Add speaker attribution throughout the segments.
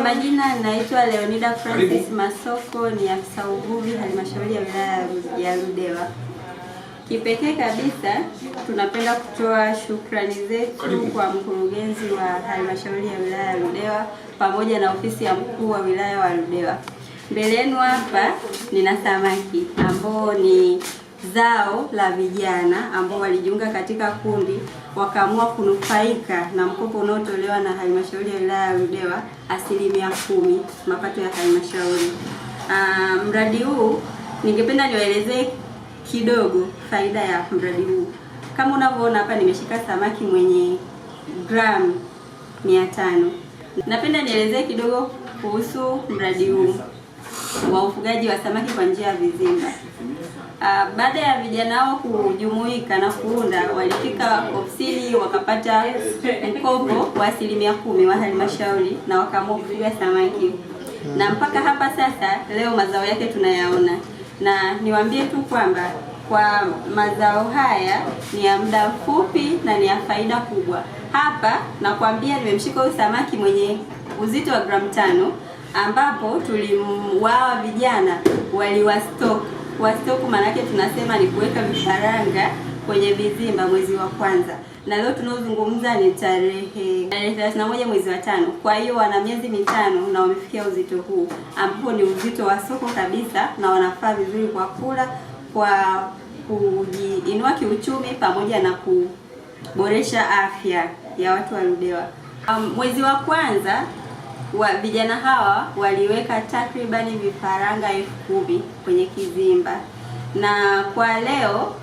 Speaker 1: Kwa majina naitwa Leonida Francis Masoko, ni afisa uvuvi halmashauri ya wilaya ya Ludewa. Kipekee kabisa tunapenda kutoa shukrani zetu kwa mkurugenzi wa halmashauri ya wilaya ya Ludewa pamoja na ofisi ya mkuu wa wilaya wa Ludewa. Mbele yenu hapa nina samaki ambao ni zao la vijana ambao walijiunga katika kundi wakaamua kunufaika na mkopo unaotolewa na halmashauri ya wilaya ya Ludewa 10% mapato ya halmashauri. Mradi huu ningependa niwaelezee kidogo faida ya mradi huu. Kama unavyoona hapa nimeshika samaki mwenye gramu 500. Napenda nielezee kidogo kuhusu mradi huu wa ufugaji wa samaki kwa njia ya vizimba. Baada ya vijana hao kujumuika na kuunda, walifika ofisini wakapata mkopo wa 10% wa halmashauri na wakaamua kufuga samaki. Na mpaka hapa sasa leo mazao yake tunayaona. Na niwaambie tu kwamba kwa mazao haya ni ya muda mfupi na ni ya faida kubwa. Hapa nakwambia nimemshika huyu samaki mwenye uzito wa gramu 5 ambapo tuliwao vijana waliwastock. Wastock maana yake tunasema ni kuweka vifaranga kwenye vizimba mwezi wa kwanza. Na leo tunaozungumza ni tarehe 31 mwezi wa 5. Kwa hiyo wana miezi 5 na wamefikia uzito huu ambapo ni uzito wa soko kabisa, na wanafaa vizuri kwa kula, kwa kujiinua kiuchumi pamoja na kuboresha afya ya watu wa Ludewa. Mwezi wa kwanza wa vijana hawa waliweka takribani vifaranga 10,000 kwenye kizimba, na kwa leo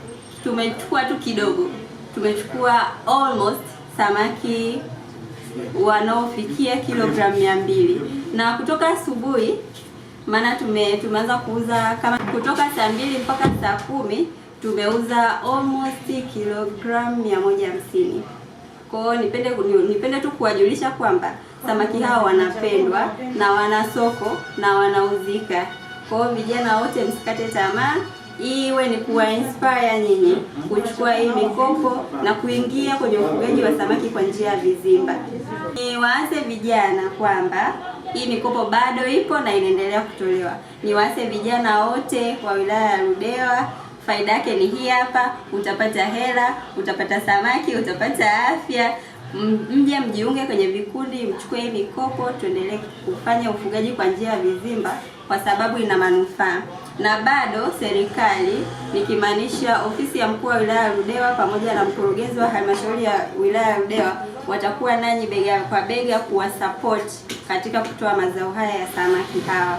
Speaker 1: tumechukua tu kidogo, tumechukua almost samaki wanaofikia kilogramu 200. Na kutoka asubuhi, maana tumeanza kuuza kama kutoka saa 2 mpaka saa 10 tumeuza almost kilogramu 150. Kwa hiyo nipende tu kuwajulisha kwamba samaki hao wanapendwa na wana soko na wanauzika. Kwa hiyo vijana wote msikate tamaa, iwe ni kuwa inspire nyinyi kuchukua hii mikopo na kuingia kwenye ufugaji wa samaki kwa njia ya vizimba. Niwaase vijana kwamba hii mikopo bado ipo na inaendelea kutolewa. Niwaase vijana wote wa wilaya ya Ludewa, faida yake ni hii hapa, utapata hela, utapata samaki, utapata afya. Mje mjiunge kwenye vikundi, mchukue hii mikopo, tuendelee kufanya ufugaji kwa njia ya vizimba kwa sababu ina manufaa. Na bado serikali, nikimaanisha ofisi ya mkuu wa wilaya ya Ludewa pamoja na mkurugenzi wa halmashauri ya wilaya ya Ludewa, watakuwa nanyi bega kwa bega kuwasupport katika kutoa mazao haya ya samaki hawa.